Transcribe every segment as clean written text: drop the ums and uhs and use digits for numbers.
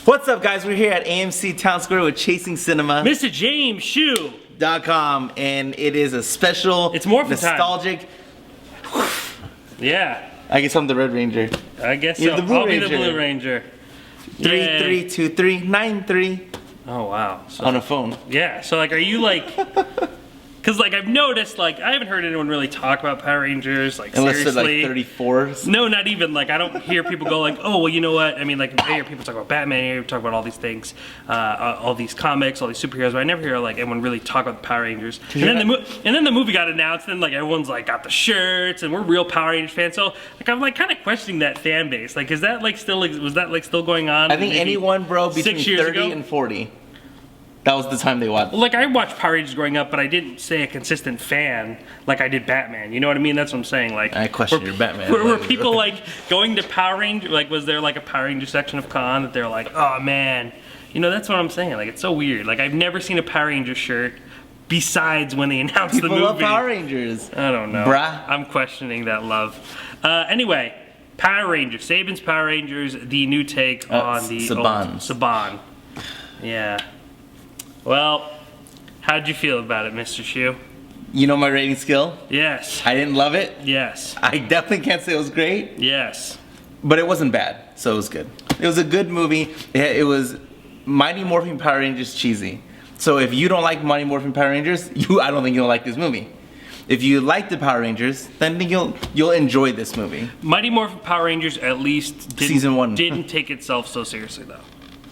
What's up, guys? We're here at AMC Town Square with Chasing Cinema. Mr. James Shoe.com, and it is a special, it's more nostalgic. Yeah. I guess I'm the Red Ranger. I guess so. You're the Blue I'll Ranger. be the Blue Ranger. 332393. Oh wow. So, on a phone. Yeah. So like, are you like? Because like I've noticed, like I haven't heard anyone really talk about Power Rangers, like unless seriously. they're like 34s. No, not even. Like I don't hear people go like, oh well, you know what? I mean, like I hear people talk about Batman, I hear people talk about all these things, all these comics, all these superheroes, but I never hear like anyone really talk about the Power Rangers. And then the movie got announced, and like everyone's like got the shirts, and we're real Power Rangers fans. So like I'm like kind of questioning that fan base. Like, is that like still was that like still going on? I think anyone, bro, between 30 and 40. That was the time they watched. Like, I watched Power Rangers growing up, but I didn't say a consistent fan like I did Batman. You know what I mean? That's what I'm saying. Like, I question your Batman. Were people, like, going to Power Ranger? Like, was there, like, a Power Ranger section of con that they're like, oh, man. You know, that's what I'm saying. Like, it's so weird. Like, I've never seen a Power Ranger shirt besides when they announced the movie. People love Power Rangers. I don't know. Bruh. I'm questioning that love. Anyway, Power Rangers. Saban's Power Rangers, the new take on the Saban. Saban. Yeah. Well, how'd you feel about it, Mr. Shoe? You know my rating scale? Yes. I didn't love it. Yes. I definitely can't say it was great. Yes. But it wasn't bad, so it was good. It was a good movie. It was Mighty Morphin Power Rangers cheesy. So if you don't like Mighty Morphin Power Rangers, I don't think you'll like this movie. If you like the Power Rangers, then you'll enjoy this movie. Mighty Morphin Power Rangers at least Season 1 didn't take itself so seriously though.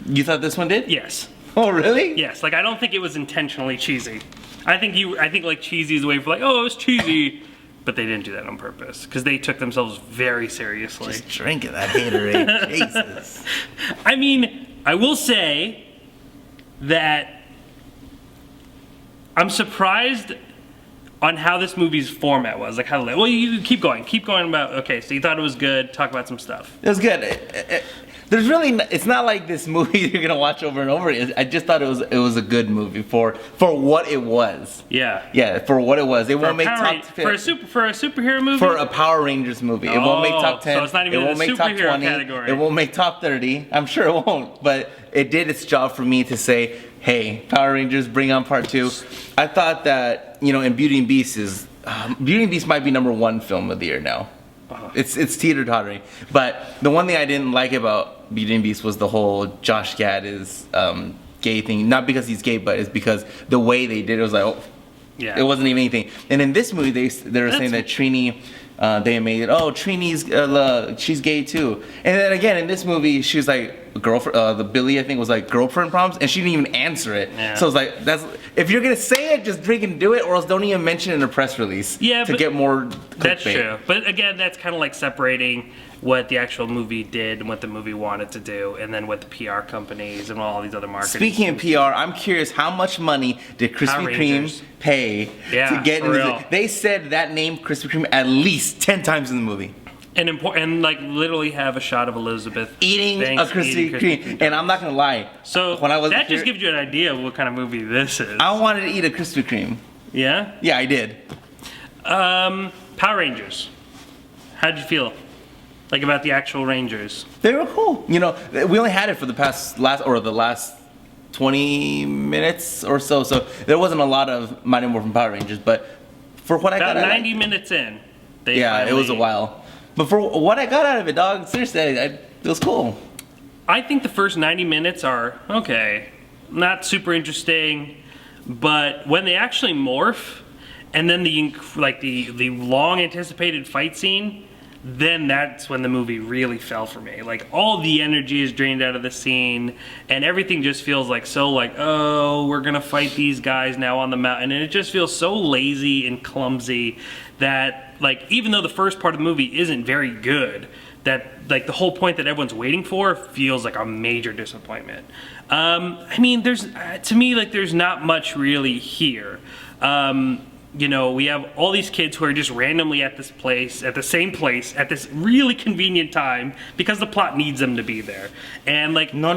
You thought this one did? Yes. Oh really? Yes, like I don't think it was intentionally cheesy. I think like cheesy is a way for like, oh, it's cheesy, but they didn't do that on purpose because they took themselves very seriously. Just drinking that haterade, Jesus. I mean, I will say that I'm surprised on how this movie's format was. Like how, well, you keep going about. Okay, so you thought it was good. Talk about some stuff. It was good. There's really, it's not like this movie you're gonna watch over and over. I just thought it was a good movie for what it was. Yeah. Yeah, for what it was. It won't make top 10. For a superhero movie. For a Power Rangers movie, it won't make top 10. So it's not even in the superhero category. It won't make top 30. I'm sure it won't, but it did its job for me to say, hey, Power Rangers, bring on part 2. I thought that in Beauty and Beast Beauty and Beast might be #1 film of the year now. It's teeter-tottering. But the one thing I didn't like about Beauty and Beast was the whole Josh Gad is gay thing. Not because he's gay, but it's because the way they did it was like, oh, yeah. It wasn't even anything. And in this movie, they were saying that Trini, they made it, oh, Trini's, she's gay too. And then again, in this movie, she was like, girlfriend, the Billy, I think, was like girlfriend problems, and she didn't even answer it. Yeah. So it's like, if you're gonna say it, just drink and do it, or else don't even mention it in a press release. Yeah, to get more clickbait. That's true. But again, that's kind of like separating what the actual movie did and what the movie wanted to do, and then what the PR companies and all these other marketing. Speaking of PR, I'm curious, how much money did Krispy Kreme pay to get into this? They said that name Krispy Kreme at least 10 times in the movie. And like literally have a shot of Elizabeth eating a Krispy Kreme. And I'm not gonna lie. So when I was that just gives you an idea of what kind of movie this is. I wanted to eat a Krispy Kreme. Yeah? Yeah, I did. Power Rangers. How'd you feel? Like about the actual Rangers? They were cool. We only had it for the last 20 minutes or so. So there wasn't a lot of Mighty Morphin Power Rangers, but for what I got, about 90 minutes in. It was a while. But for what I got out of it, dog, seriously, it was cool. I think the first 90 minutes are okay, not super interesting, but when they actually morph, and then the long anticipated fight scene, then that's when the movie really fell for me. Like all the energy is drained out of the scene, and everything just feels like oh, we're gonna fight these guys now on the mountain, and it just feels so lazy and clumsy that like even though the first part of the movie isn't very good, that like the whole point that everyone's waiting for feels like a major disappointment. I mean, there's not much really here. We have all these kids who are just randomly at this place, at the same place, at this really convenient time because the plot needs them to be there. And like no,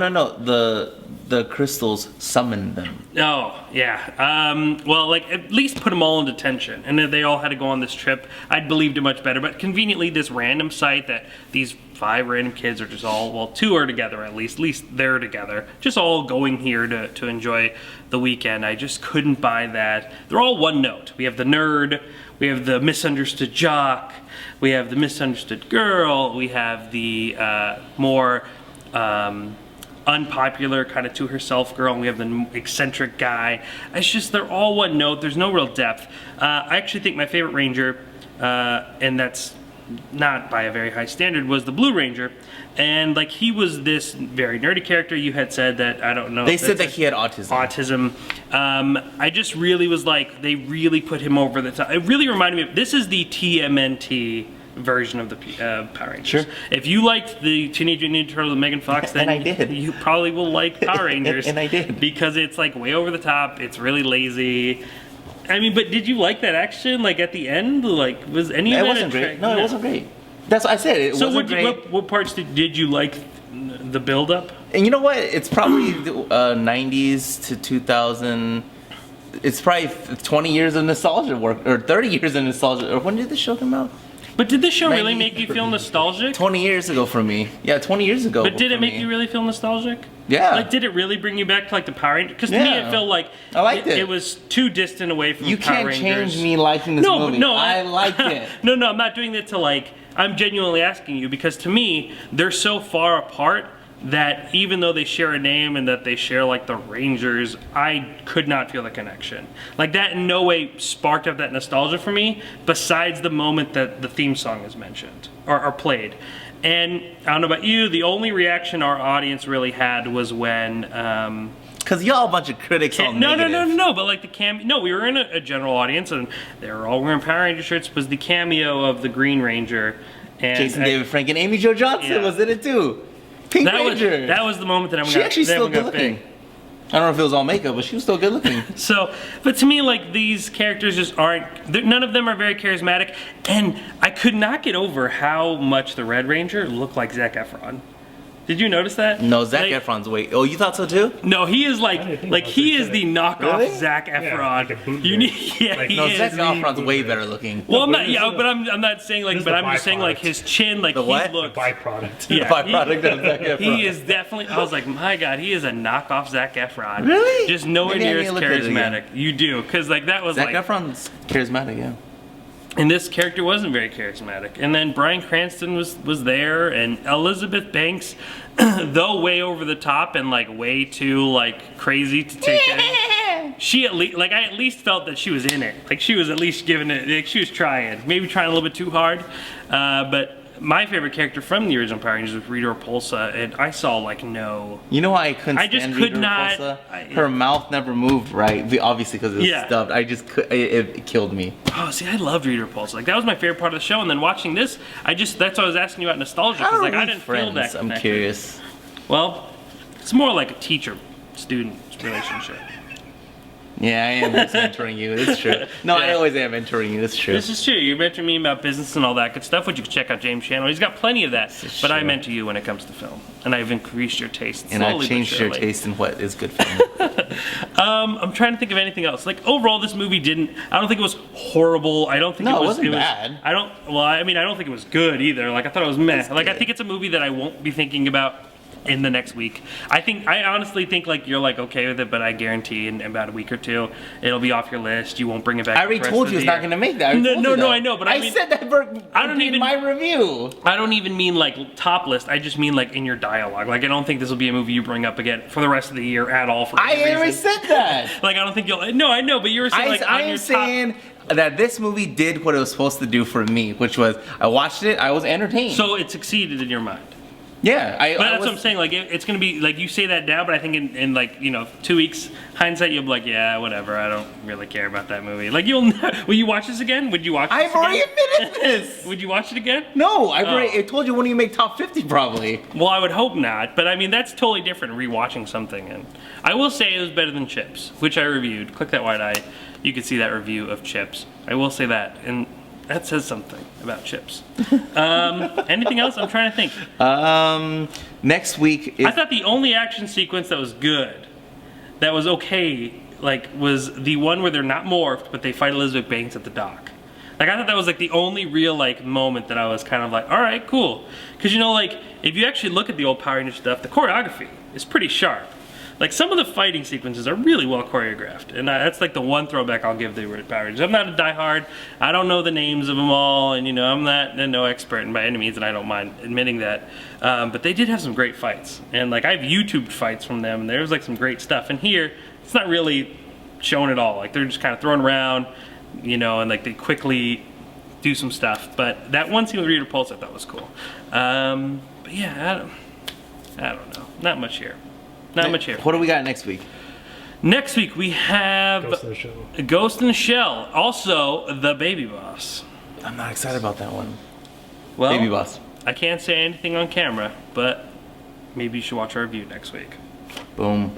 the crystals summoned them? Oh, yeah. Well, like, at least put them all in detention. And then they all had to go on this trip. I'd believed it much better. But conveniently, this random site that these 5 random kids are just all, well, 2 are together at least they're together. Just all going here to enjoy the weekend. I just couldn't buy that. They're all one note. We have the nerd, we have the misunderstood jock, we have the misunderstood girl, we have the more unpopular kind of to herself girl, and we have the eccentric guy. It's just they're all one note. There's no real depth. I actually think my favorite Ranger, and that's not by a very high standard, was the Blue Ranger. And like, he was this very nerdy character. You had said that, I don't know. They said that he had autism. I just really was like, they really put him over the top. It really reminded me of, this is the TMNT version of the Power Rangers. Sure. If you liked the Teenage Mutant Ninja Turtles with Megan Fox, then And I did. you probably will like Power Rangers. And I did. Because it's like way over the top, it's really lazy. I mean, but did you like that action? Like at the end, like was any of It that? wasn't great. No, it wasn't great. That's what I said. It wasn't great. What parts did you like the build up? And you know what? It's probably the 90s to 2000. It's probably 20 years of nostalgia work, or 30 years of nostalgia. Or when did the show come out? But did this show really 90 make you feel nostalgic? 20 years ago for me. Yeah, 20 years ago. But did it for make me. you really feel nostalgic? Yeah. Like, did it really bring you back to like the Power Rangers? Because to me, Yeah. it felt like I liked it. It was too distant away from You Power can't Rangers. change me liking this movie. No, I liked it. No, I'm not doing that to like. I'm genuinely asking you because to me, they're so far apart that even though they share a name and that they share like the Rangers, I could not feel the connection. Like that in no way sparked up that nostalgia for me, besides the moment that the theme song is mentioned or played. And I don't know about you, the only reaction our audience really had was when Because y'all a bunch of critics all negative. no, but like we were in a general audience and they were all wearing Power Ranger shirts, was the cameo of the Green Ranger. And Jason David Frank and Amy Jo Johnson was in it too. Pink Ranger. That was the moment that She actually still good got looking. big. I don't know if it was all makeup, but she was still good looking. So, but to me, like, these characters just none of them are very charismatic, and I could not get over how much the Red Ranger looked like Zac Efron. Did you notice that? No, Zac Like, Efron's way. Oh, you thought so too? No, he is I didn't think like about he that. is the knockoff Really? Zac Yeah, Efron. like a bootleg. You need, yeah, Like, he No, is. Zac Efron's bootleg. way better looking. Well, I'm but not. this Yeah, is but I'm not saying like. this is But the I'm just saying like byproduct. his chin, like The what? he looks. Byproduct. Yeah, Byproduct of Zac Efron. He is definitely. I was like, my God, he is a knockoff Zac Efron. Really? Just nowhere Maybe I near need as to look at it again. charismatic. You do, because like that was Zac like. Efron's charismatic, yeah. And this character wasn't very charismatic. And then Bryan Cranston was there, and Elizabeth Banks, though way over the top and like way too like crazy to take in. She at least I at least felt that she was in it. Like she was at least giving it. Like she was trying, maybe trying a little bit too hard. But my favorite character from the original Power Rangers was Rita Repulsa, and I saw like no. You know why I couldn't I stand just could Rita not- Repulsa? Her mouth never moved right, obviously because it was Yeah. stuffed. I just could, it killed me. Oh, see, I loved Rita Repulsa. Like that was my favorite part of the show. And then watching this, that's why I was asking you about nostalgia, How because are like I we didn't friends? feel that. I'm connection. curious. Well, it's more like a teacher-student relationship. Yeah, I am just mentoring you. It's true. No, I Yeah. always am mentoring you. It's true. This is true. You're mentoring me about business and all that good stuff, which you can check out James' channel. He's got plenty of that. is But I true. mentor you when it comes to film, and I've increased your taste. And I've slowly but changed your surely. taste in what is good for me. I'm trying to think of anything else. Like overall, this movie didn't. I don't think it was horrible. I don't think No, it it was. wasn't bad. I don't. Well, I mean, I don't think it was good either. Like I thought it was meh. Like I good. think it's a movie that I won't be thinking about in the next week. I honestly think like you're like okay with it, but I guarantee in about a week or two it'll be off your list. You won't bring it back. I already the rest told of you the it's not year. going to make that. I already No, told no, you no, that. I know, but I mean- said that for I don't even- my review. I don't even mean like top list. I just mean like in your dialogue. Like I don't think this will be a movie you bring up again for the rest of the year at all. For I any already reason. said that. Like I don't think you'll. No, I know, but you were saying like I on am your top. saying that this movie did what it was supposed to do for me, which was I watched it, I was entertained. So it succeeded in your mind. yeah, But that's what I'm saying. Like it's gonna be like you say that now, but I think in like 2 weeks hindsight, you'll be like, yeah, whatever. I don't really care about that movie. Like will you watch this again? Would you watch? I've this already again? admitted this. Would you watch it again? No, I've Oh. already. I told you when you make top 50 probably. Well, I would hope not, but I mean that's totally different. Rewatching something, and I will say it was better than Chips, which I reviewed. Click that wide eye, you can see that review of Chips. I will say that, and That says something about chips. Anything else? I'm trying to think. Next week is I thought the only action sequence that was good, that was okay, like, was the one where they're not morphed, but they fight Elizabeth Banks at the dock. Like, I thought that was like the only real like moment that I was kind of like, all right, cool. Because you know, like, if you actually look at the old Power Ranger stuff, the choreography is pretty sharp. Like, some of the fighting sequences are really well choreographed, and that's like the one throwback I'll give the Power Rangers. I'm not a diehard. I don't know the names of them all, and you know, I'm not no expert by any means, and I don't mind admitting that. But they did have some great fights, and like I've YouTubed fights from them, and there's like some great stuff. And here, it's not really shown at all. Like, they're just kind of thrown around, you know, and like they quickly do some stuff. But that one scene with Rita Repulsa I thought was cool. But yeah, I don't know. Not much here. Not much here. What do we got next week? Next week we have Ghost in the Shell. Also, The Baby Boss. I'm not excited about that one. Well, Baby Boss. I can't say anything on camera, but maybe you should watch our review next week. Boom.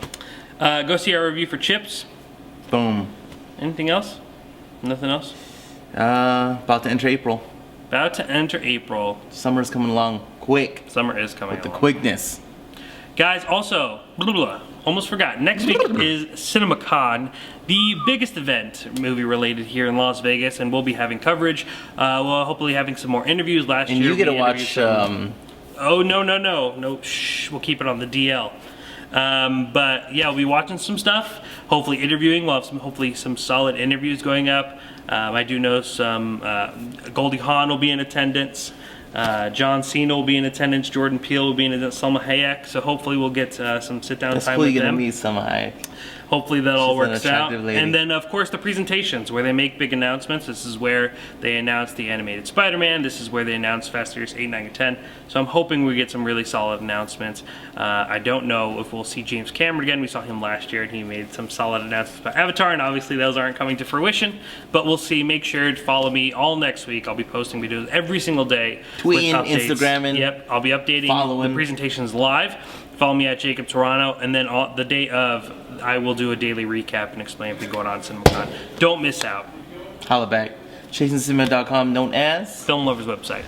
Go see our review for Chips. Boom. Anything else? Nothing else? About to enter April. About to enter April. Summer's coming along quick. Summer is coming With the along. quickness. Guys, also, almost forgot. Next week is CinemaCon, the biggest event movie related here in Las Vegas, and we'll be having coverage. We'll hopefully having some more interviews. Last And year you get to we watch. interviewed Oh, no. Shh, we'll keep it on the DL. But yeah, we'll be watching some stuff. Hopefully interviewing. We'll have hopefully some solid interviews going up. I do know some Goldie Hawn will be in attendance. John Cena will be in attendance. Jordan Peele will be in attendance. Salma Hayek. So hopefully we'll get some sit-down time cool with you're them. Gonna meet Salma Hayek. Hopefully that all works out. Lady. And then, of course, the presentations where they make big announcements. This is where they announce the animated Spider-Man. This is where they announce Fast and Furious 8, 9, and 10. So I'm hoping we get some really solid announcements. I don't know if we'll see James Cameron again. We saw him last year, and he made some solid announcements about Avatar, and obviously those aren't coming to fruition. But we'll see. Make sure to follow me all next week. I'll be posting videos every single day. Tweeting, with updates. Instagramming. Yep, I'll be updating following. the presentations live. Follow me at Jacob Tiranno, and then the day of, I will do a daily recap and explain everything going on at CinemaCon. Don't miss out. Holla back. ChasingCinema.com, known as Film Lovers website.